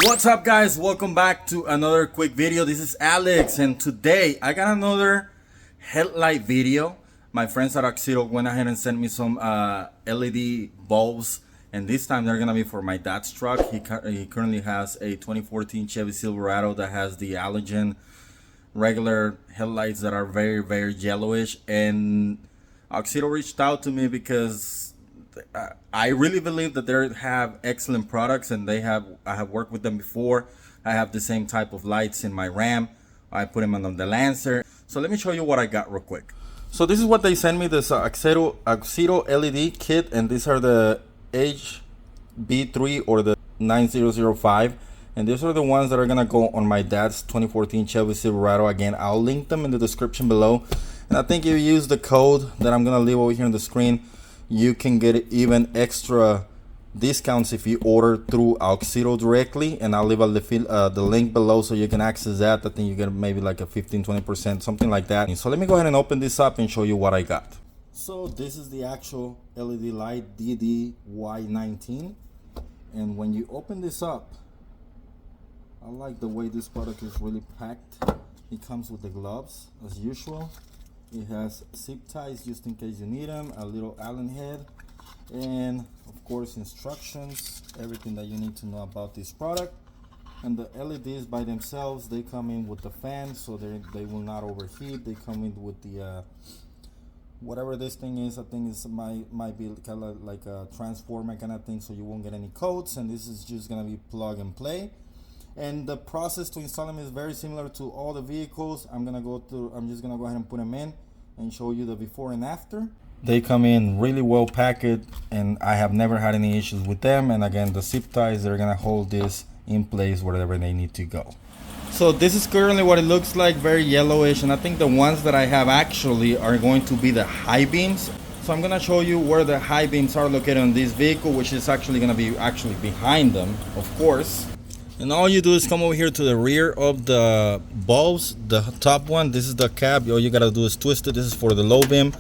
What's up, guys? Welcome back to another quick video. This is Alex, and today I got another headlight video. My friends at AUXITO went ahead and sent me some LED bulbs, and this time they're gonna be for my dad's truck. He currently has a 2014 Chevy Silverado that has the halogen regular headlights that are very yellowish, and AUXITO reached out to me because I really believe that they have excellent products, and I have worked with them before. I have the same type of lights in my Ram. I put them on the Lancer. So let me show you what I got real quick. So this is what they sent me, this AUXITO LED kit, and these are the HB3 or the 9005, and these are the ones that are gonna go on my dad's 2014 Chevy Silverado. Again, I'll link them in the description below, and I think if you use the code that I'm gonna leave over here on the screen, you can get even extra discounts if you order through AUXITO directly, and I'll leave the link below so you can access that. I think you get maybe like a 15-20%, something like that. So let me go ahead and open this up and show you what I got. So this is the actual LED light, DDY19, and when you open this up, I like the way this product is really packed. It comes with the gloves as usual. It has zip ties just in case you need them, a little Allen head, and of course instructions, everything that you need to know about this product. And the LEDs by themselves, they come in with the fan, so they will not overheat. They come in with the whatever this thing is. I think it might be kind of like a transformer kind of thing, so you won't get any coats. And this is just gonna be plug and play. And the process to install them is very similar to all the vehicles. I'm just gonna go ahead and put them in and show you the before and after. They come in really well packed, and I have never had any issues with them. And again, the zip ties, they're gonna hold this in place wherever they need to go. So this is currently what it looks like, very yellowish, and I think the ones that I have actually are going to be the high beams. So I'm gonna show you where the high beams are located on this vehicle, which is actually gonna be behind them, of course. And all you do is come over here to the rear of the bulbs, the top one. This is the cap. All you gotta do is twist it. This is for the low beam.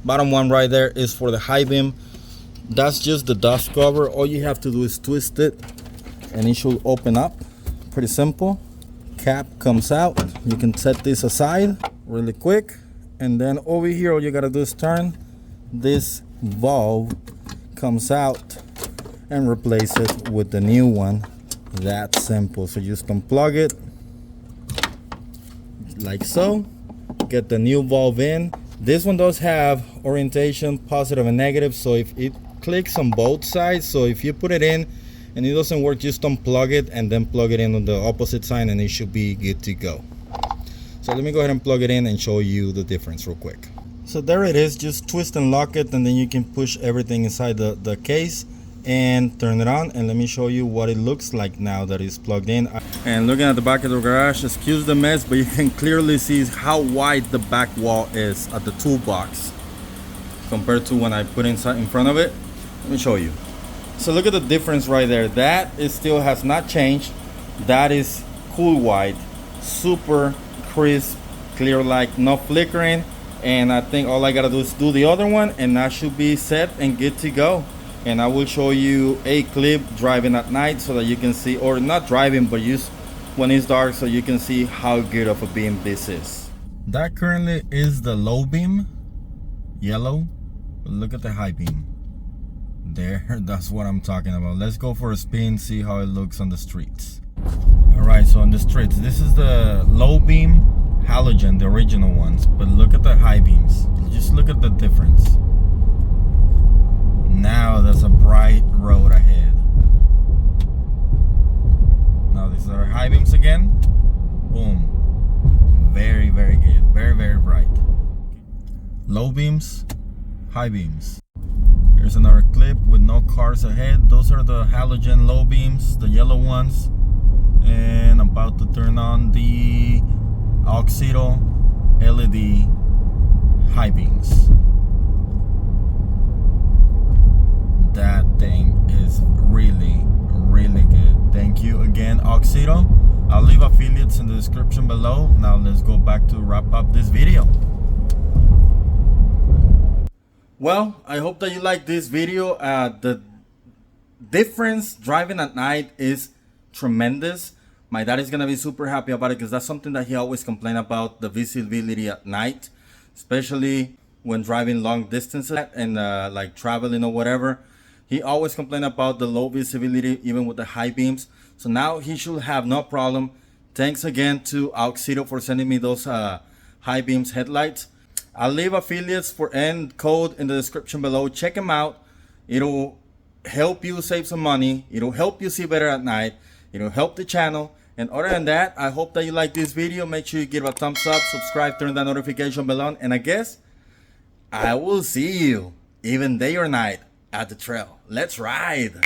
Bottom one right there is for the high beam. That's just the dust cover. All you have to do is twist it and it should open up. Pretty simple. Cap comes out. You can set this aside really quick, and then over here all you gotta do is turn. This valve comes out and replace it with the new one. That simple. So just unplug it like so, get the new valve in. This one does have orientation positive and negative, so if it clicks on both sides, so if you put it in and it doesn't work, just unplug it and then plug it in on the opposite side and it should be good to go. So let me go ahead and plug it in and show you the difference real quick. So there it is. Just twist and lock it, and then you can push everything inside the case and turn it on, and let me show you what it looks like now that it's plugged in. And looking at the back of the garage, excuse the mess, but you can clearly see how wide the back wall is at the toolbox compared to when I put inside in front of it. Let me show you. So look at the difference right there. That is still has not changed. That is cool white, super crisp, clear, like no flickering. And I think all I gotta do is do the other one, and that should be set and good to go. And I will show you a clip driving at night so that you can see, or not driving, but just when it's dark, so you can see how good of a beam this is. That currently is the low beam, yellow. But look at the high beam. There, that's what I'm talking about. Let's go for a spin, see how it looks on the streets. All right, so on the streets, this is the low beam halogen, the original ones. But look at the high beams. Just look at the difference. Now there's a bright road ahead. Now these are high beams again. Boom. Very good. Very bright. Low beams, high beams. Here's another clip with no cars ahead. Those are the halogen low beams, the yellow ones. And I'm about to turn on the AUXITO LED high beams. That thing is really good. Thank you again, AUXITO. I'll leave affiliates in the description below. Now let's go back to wrap up this video. Well, I hope that you like this video. The difference driving at night is tremendous. My dad is gonna be super happy about it because that's something that he always complained about, the visibility at night, especially when driving long distances and like traveling or whatever. He always complained about the low visibility even with the high beams. So now he should have no problem. Thanks again to AUXITO for sending me those high beams headlights. I'll leave affiliates for and code in the description below. Check them out. It'll help you save some money. It'll help you see better at night. It'll help the channel. And other than that, I hope that you like this video. Make sure you give a thumbs up, subscribe, turn that notification bell on, and I guess I will see you even day or night at the trail. Let's ride.